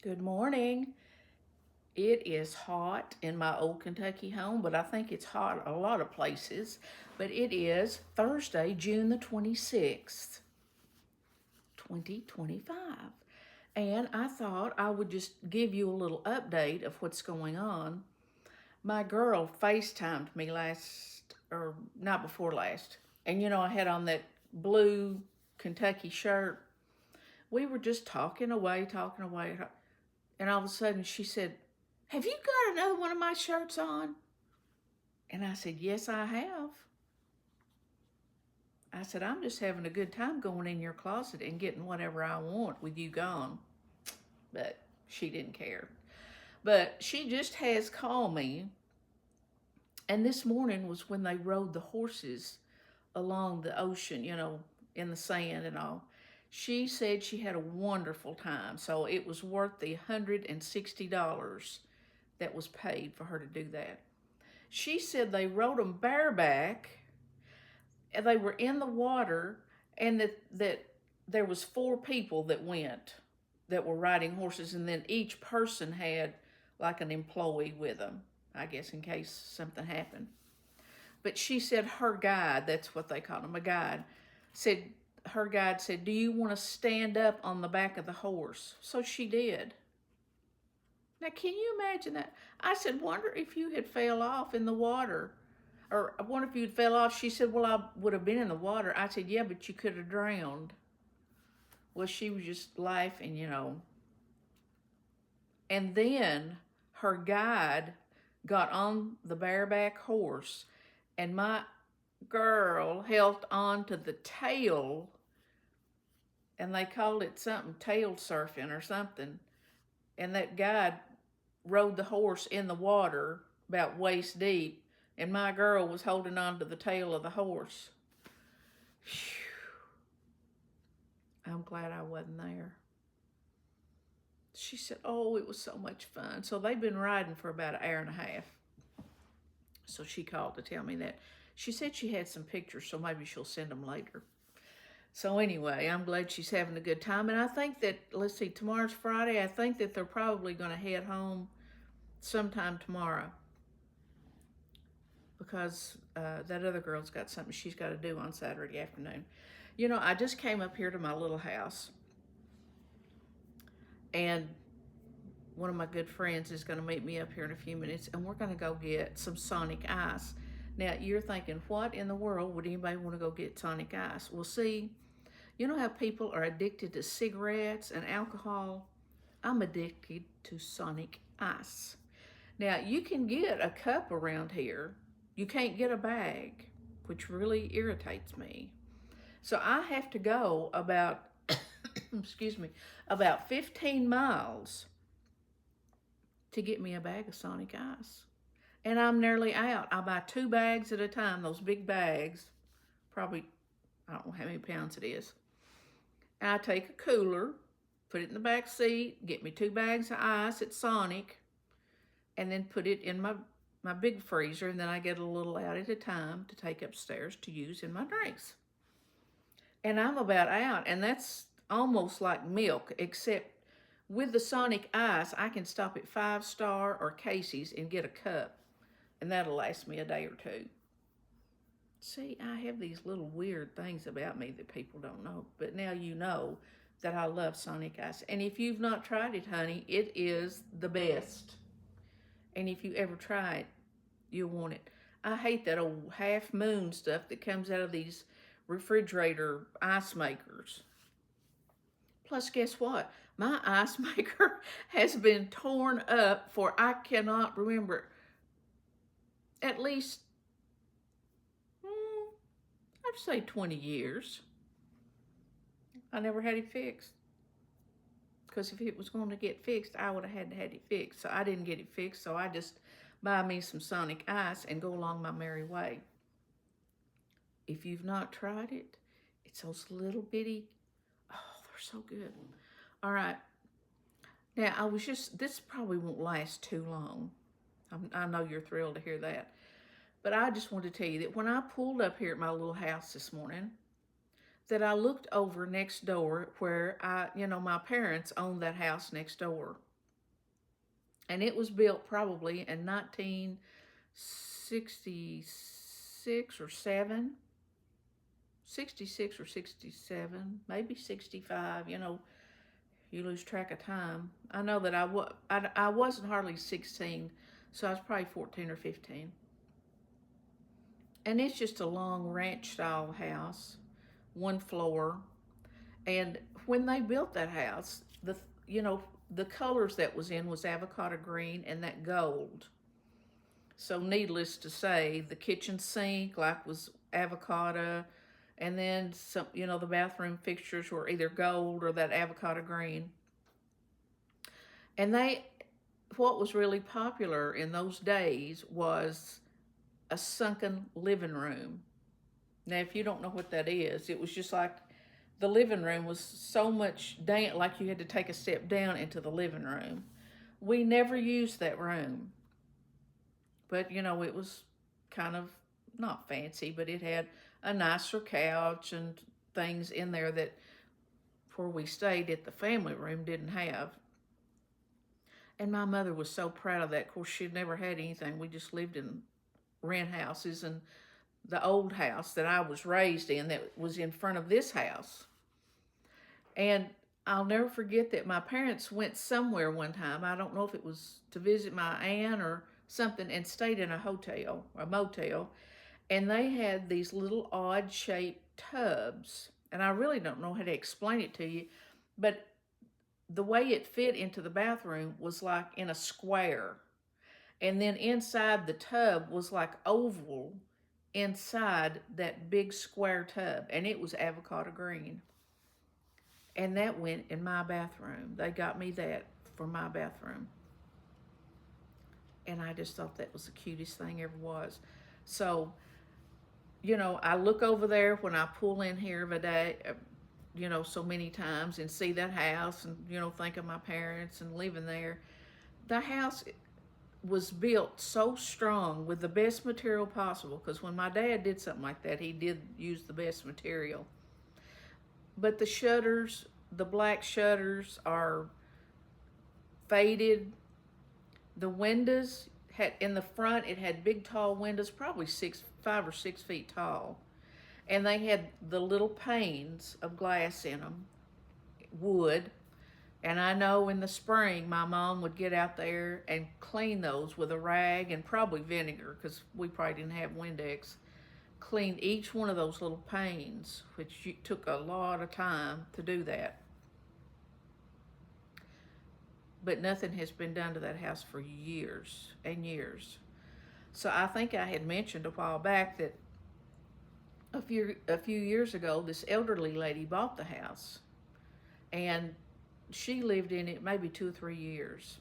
Good morning. It is hot in my old Kentucky home, but I think it's hot a lot of places. But it is Thursday, June the 26th, 2025. And I thought I would just give you a little update of what's going on. My girl FaceTimed me last, or not before last. And I had on that blue Kentucky shirt. We were just talking away, talking away. And all of a sudden she said, "Have you got another one of my shirts on?" And I said, "Yes, I have." I said, "I'm just having a good time going in your closet and getting whatever I want with you gone." But she didn't care. But she just has called me. And this morning was when they rode the horses along the ocean, in the sand and all. She said she had a wonderful time. So it was worth the $160 that was paid for her to do that. She said they rode them bareback, and they were in the water, and that there was four people that went that were riding horses, and then each person had like an employee with them, I guess, in case something happened. But she said her guide, that's what they called him, a guide, said her guide said, "Do you want to stand up on the back of the horse?" So she did. Now, can you imagine that? I said, "Wonder if you had fell off in the water." Or I wonder if you'd fell off. She said, "Well, I would have been in the water." I said, "Yeah, but you could have drowned." Well, she was just laughing. And then her guide got on the bareback horse, and my girl held on to the tail, and they called it something, tail surfing or something. And that guide rode the horse in the water about waist deep, and my girl was holding on to the tail of the horse. Whew. I'm glad I wasn't there. She said, "Oh, it was so much fun." So they've been riding for about an hour and a half. So she called to tell me that. She said she had some pictures, so maybe she'll send them later. So anyway, I'm glad she's having a good time. And I think that, let's see, tomorrow's Friday. I think that they're probably going to head home sometime tomorrow, because that other girl's got something she's got to do on Saturday afternoon. I just came up here to my little house, and one of my good friends is going to meet me up here in a few minutes, and we're going to go get some Sonic Ice. Now, you're thinking, what in the world would anybody want to go get Sonic Ice? Well, see, you know how people are addicted to cigarettes and alcohol? I'm addicted to Sonic Ice. Now, you can get a cup around here. You can't get a bag, which really irritates me. So I have to go about, excuse me, about 15 miles to get me a bag of Sonic Ice. And I'm nearly out. I buy 2 bags at a time, those big bags, probably, I don't know how many pounds it is. And I take a cooler, put it in the back seat, get me 2 bags of ice at Sonic, and then put it in my big freezer, and then I get a little out at a time to take upstairs to use in my drinks. And I'm about out, and that's almost like milk, except with the Sonic Ice, I can stop at 5 Star or Casey's and get a cup, and that'll last me a day or two. See, I have these little weird things about me that people don't know, but now you know that I love Sonic Ice. And if you've not tried it, honey, it is the best. And if you ever try it, you'll want it. I hate that old half moon stuff that comes out of these refrigerator ice makers. Plus, guess what? My ice maker has been torn up for, I cannot remember, at least, I'd say 20 years. I never had it fixed. Because if it was going to get fixed, I would have had to have it fixed. So I didn't get it fixed, so I just buy me some Sonic Ice and go along my merry way. If you've not tried it, it's those little bitty, oh, they're so good. All right. Now, this probably won't last too long. I know you're thrilled to hear that. But I just want to tell you that when I pulled up here at my little house this morning, that I looked over next door where my parents owned that house next door. And it was built probably in 1966 or 7, 66 or 67, maybe 65. You know, you lose track of time. I know that I wasn't hardly 16, so I was probably 14 or 15. And it's just a long ranch style house, one floor. And when they built that house, you know the colors that was in was avocado green and that gold. So needless to say, the kitchen sink like was avocado, and then some, you know, the bathroom fixtures were either gold or that avocado green. And what was really popular in those days was a sunken living room. Now, if you don't know what that is, it was just like the living room was so much down, like you had to take a step down into the living room. We never used that room, but you know, it was kind of not fancy, but it had a nicer couch and things in there that where we stayed at the family room didn't have. And my mother was so proud of that. Of course, she'd never had anything. We just lived in rent houses, and the old house that I was raised in that was in front of this house. And I'll never forget that my parents went somewhere one time. I don't know if it was to visit my aunt or something, and stayed in a hotel, a motel. And they had these little odd shaped tubs. And I really don't know how to explain it to you, but the way it fit into the bathroom was like in a square. And then inside the tub was like oval inside that big square tub. And it was avocado green. And that went in my bathroom. They got me that for my bathroom. And I just thought that was the cutest thing ever was. So, you know, I look over there when I pull in here of a day, you know, so many times, and see that house and, you know, think of my parents and living there. The house was built so strong with the best material possible, because when my dad did something like that, he did use the best material. But the shutters, the black shutters are faded. The windows had, in the front, it had big tall windows, probably 5 or 6 feet tall. And they had the little panes of glass in them, wood. And I know in the spring, my mom would get out there and clean those with a rag and probably vinegar, because we probably didn't have Windex. Clean each one of those little panes, which took a lot of time to do that. But nothing has been done to that house for years and years. So I think I had mentioned a while back that a few years ago, this elderly lady bought the house, and she lived in it maybe 2 or 3 years.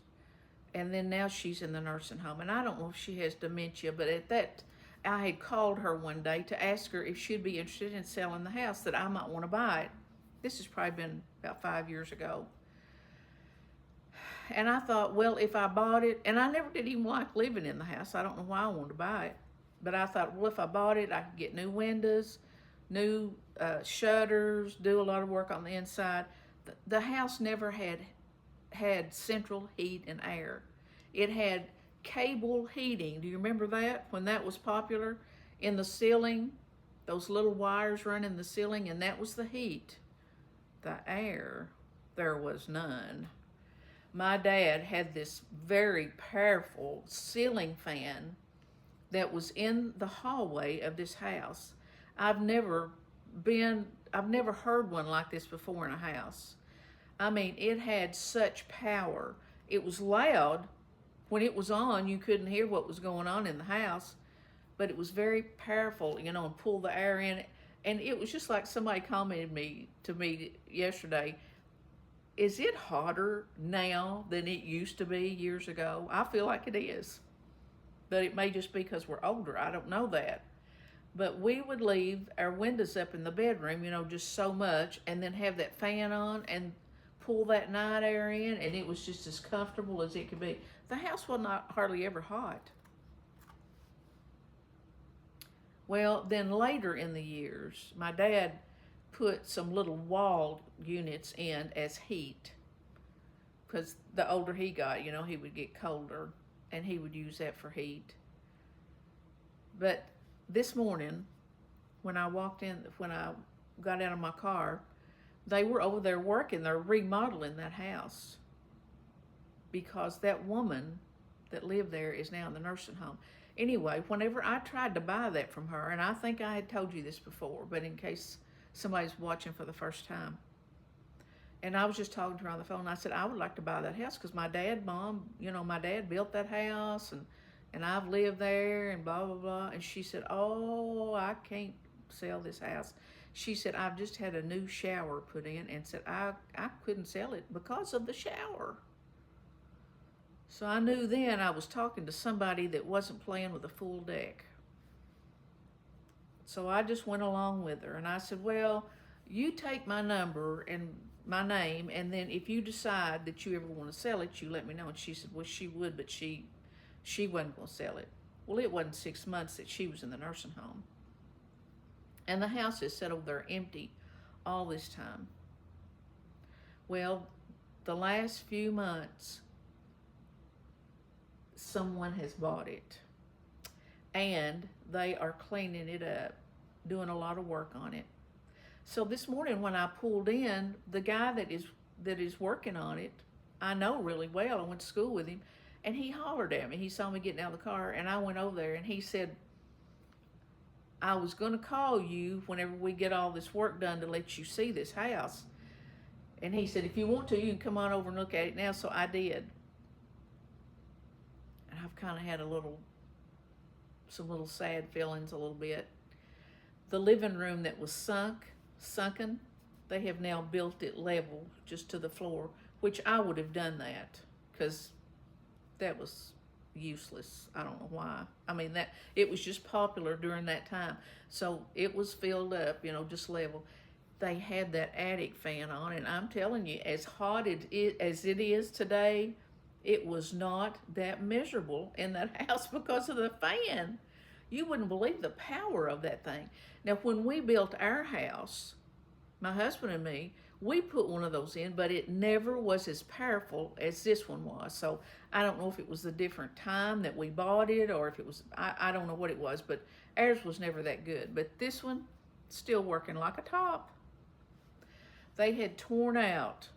And then now she's in the nursing home. And I don't know if she has dementia, but at that, I had called her one day to ask her if she'd be interested in selling the house, that I might want to buy it. This has probably been about 5 years ago. And I thought, well, if I bought it, and I never did even like living in the house. I don't know why I wanted to buy it. But I thought, well, if I bought it, I could get new windows, new shutters, do a lot of work on the inside. The house never had central heat and air. It had cable heating. Do you remember that, when that was popular? In the ceiling, those little wires run in the ceiling, and that was the heat. The air, there was none. My dad had this very powerful ceiling fan that was in the hallway of this house. I've never heard one like this before in a house. I mean, it had such power. It was loud. When it was on, you couldn't hear what was going on in the house, but it was very powerful, you know, and pull the air in. And it was just like somebody commented to me yesterday, is it hotter now than it used to be years ago? I feel like it is. But it may just be because we're older. I don't know that. But we would leave our windows up in the bedroom, you know, just so much, and then have that fan on and pull that night air in, and it was just as comfortable as it could be. The house was not hardly ever hot. Well, then later in the years, my dad put some little wall units in as heat because the older he got, you know, he would get colder, and he would use that for heat. But this morning, when I got out of my car, they were over there working. They're remodeling that house because that woman that lived there is now in the nursing home. Anyway, whenever I tried to buy that from her, and I think I had told you this before, but in case somebody's watching for the first time, and I was just talking to her on the phone, and I said, I would like to buy that house because my dad built that house, and I've lived there, and blah, blah, blah. And she said, oh, I can't sell this house. She said, I've just had a new shower put in, and said, I couldn't sell it because of the shower. So I knew then I was talking to somebody that wasn't playing with a full deck. So I just went along with her, and I said, well, you take my number and my name, and then if you decide that you ever want to sell it, you let me know. And she said, well, she would, but she wasn't going to sell it. Well, it wasn't 6 months that she was in the nursing home. And the house is set over there empty all this time. Well, the last few months, someone has bought it. And they are cleaning it up, doing a lot of work on it. So this morning when I pulled in, the guy that is working on it, I know really well. I went to school with him, and he hollered at me. He saw me getting out of the car, and I went over there, and he said, I was going to call you whenever we get all this work done to let you see this house. And he said, if you want to, you can come on over and look at it now. So I did. And I've kind of had some little sad feelings a little bit. The living room that was sunken, they have now built it level just to the floor, which I would have done that because that was useless. I don't know why. I mean, that it was just popular during that time. So it was filled up, just level. They had that attic fan on, and I'm telling you, as hot as it is today, it was not that miserable in that house because of the fan. You wouldn't believe the power of that thing. Now, when we built our house, my husband and me, we put one of those in, but it never was as powerful as this one was. So I don't know if it was the different time that we bought it, or if it was, I don't know what it was, but ours was never that good. But this one, still working like a top. They had torn out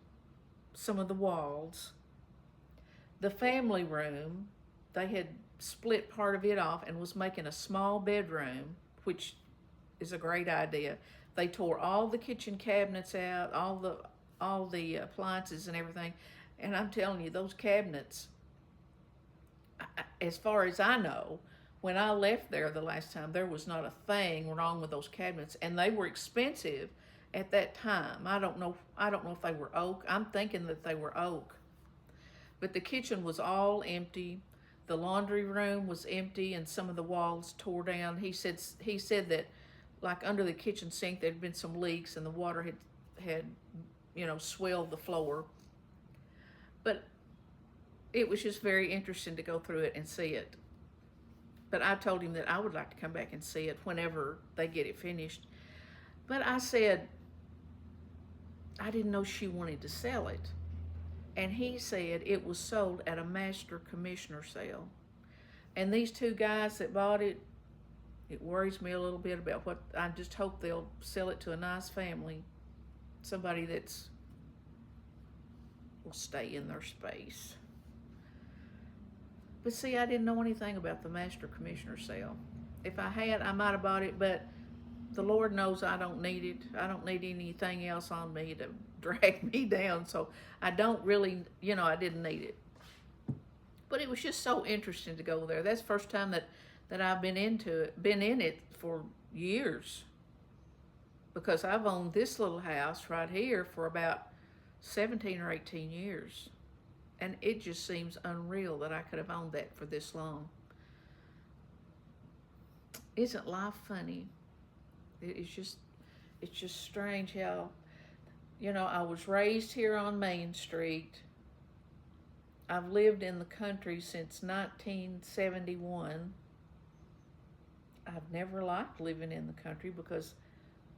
some of the walls. The family room, they had split part of it off and was making a small bedroom, which is a great idea. They tore all the kitchen cabinets out, all the appliances and everything. And I'm telling you, those cabinets, as far as I know, when I left there the last time, there was not a thing wrong with those cabinets, and they were expensive at that time. I don't know if they were oak. I'm thinking that they were oak. But the kitchen was all empty. The laundry room was empty, and some of the walls tore down. He said that, like under the kitchen sink, there'd been some leaks, and the water had swelled the floor. But it was just very interesting to go through it and see it. But I told him that I would like to come back and see it whenever they get it finished. But I said, I didn't know she wanted to sell it. And he said it was sold at a master commissioner sale. And these two guys that bought it, it worries me a little bit about what, I just hope they'll sell it to a nice family. Somebody will stay in their space. But see, I didn't know anything about the master commissioner sale. If I had, I might have bought it, but the Lord knows I don't need it. I don't need anything else on me to drag me down. So I don't really, I didn't need it. But it was just so interesting to go there. That's the first time that I've been in it for years. Because I've owned this little house right here for about 17 or 18 years. And it just seems unreal that I could have owned that for this long. Isn't life funny? It's just strange how, I was raised here on Main Street. I've lived in the country since 1971. I've never liked living in the country because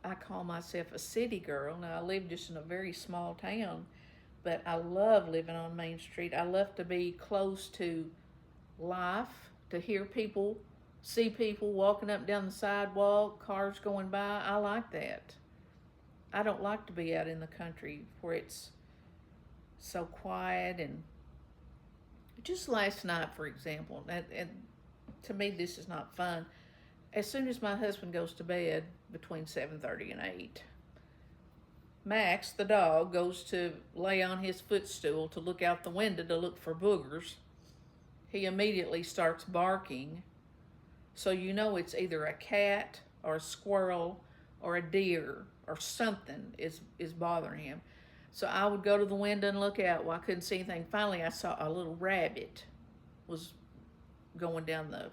I call myself a city girl. Now, I live just in a very small town, But I love living on Main Street. I love to be close to life, to hear people, see people walking up and down the sidewalk, cars going by. I like that. I don't like to be out in the country where it's so quiet. And just last night, for example, and to me this is not fun. As soon as my husband goes to bed between 7:30 and 8, Max, the dog, goes to lay on his footstool to look out the window to look for boogers. He immediately starts barking. So you know it's either a cat or a squirrel or a deer or something is bothering him. So I would go to the window and look out. Well, I couldn't see anything. Finally, I saw a little rabbit was going down the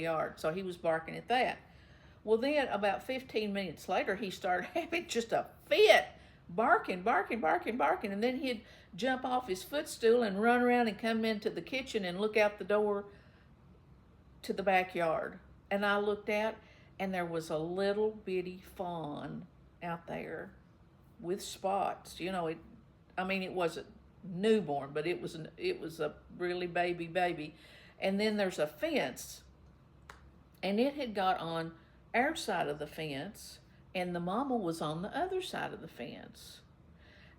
yard. So he was barking at that. Well, then about 15 minutes later, he started having just a fit, barking. And then he'd jump off his footstool and run around and come into the kitchen and look out the door to the backyard. And I looked out, and there was a little bitty fawn out there with spots. You know, it wasn't newborn, but it was a really baby. And then there's a fence, and it had got on our side of the fence, and the mama was on the other side of the fence.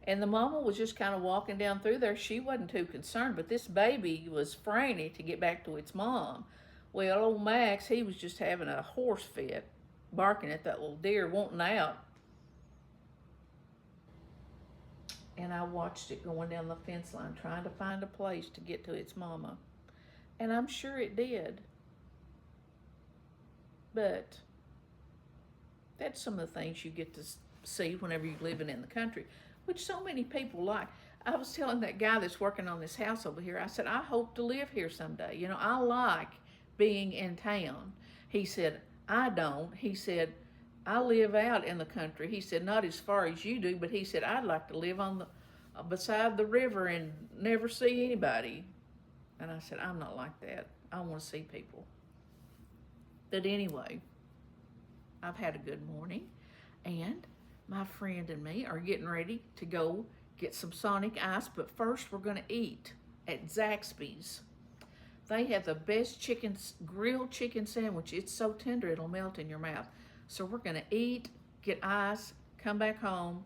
And the mama was just kind of walking down through there. She wasn't too concerned, but this baby was frantic to get back to its mom. Well, old Max, he was just having a horse fit, barking at that little deer, wanting out. And I watched it going down the fence line, trying to find a place to get to its mama. And I'm sure it did. But that's some of the things you get to see whenever you're living in the country, which so many people like. I was telling that guy that's working on this house over here, I said, I hope to live here someday. You know, I like being in town. He said, I don't. He said, I live out in the country. He said, not as far as you do, but he said, I'd like to live on beside the river and never see anybody. And I said, I'm not like that. I want to see people. But anyway, I've had a good morning, and my friend and me are getting ready to go get some Sonic Ice, but first we're going to eat at Zaxby's. They have the best grilled chicken sandwich. It's so tender it'll melt in your mouth. So we're going to eat, get ice, come back home,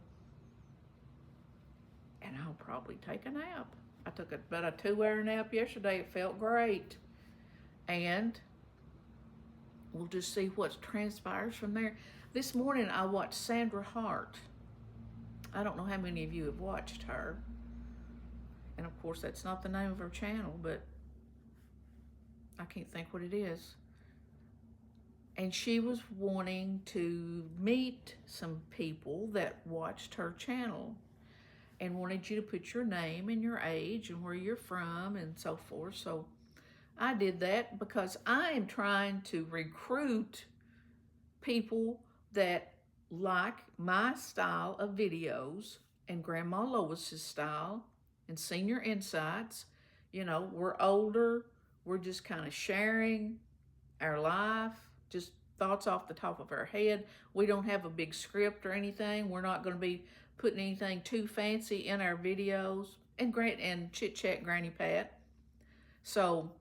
and I'll probably take a nap. I took about a 2-hour nap yesterday. It felt great. And we'll just see what transpires from there. This morning I watched Sandra Hart. I don't know how many of you have watched her. And of course that's not the name of her channel, but I can't think what it is. And she was wanting to meet some people that watched her channel and wanted you to put your name and your age and where you're from and so forth. So I did that because I am trying to recruit people that like my style of videos and Grandma Lois's style and Senior Insights. You know, we're older. We're just kind of sharing our life, just thoughts off the top of our head. We don't have a big script or anything. We're not going to be putting anything too fancy in our videos, and chit chat Granny Pat. So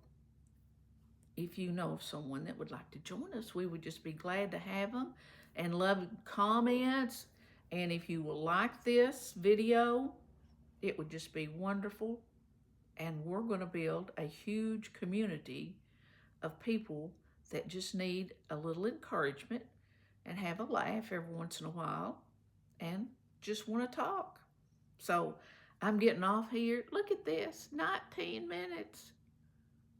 if you know of someone that would like to join us, we would just be glad to have them and love comments. And if you will like this video, it would just be wonderful. And we're going to build a huge community of people that just need a little encouragement and have a laugh every once in a while and just want to talk. So I'm getting off here. Look at this, 19 minutes.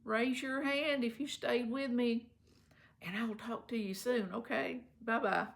Raise your hand if you stayed with me, and I will talk to you soon, okay? Bye-bye.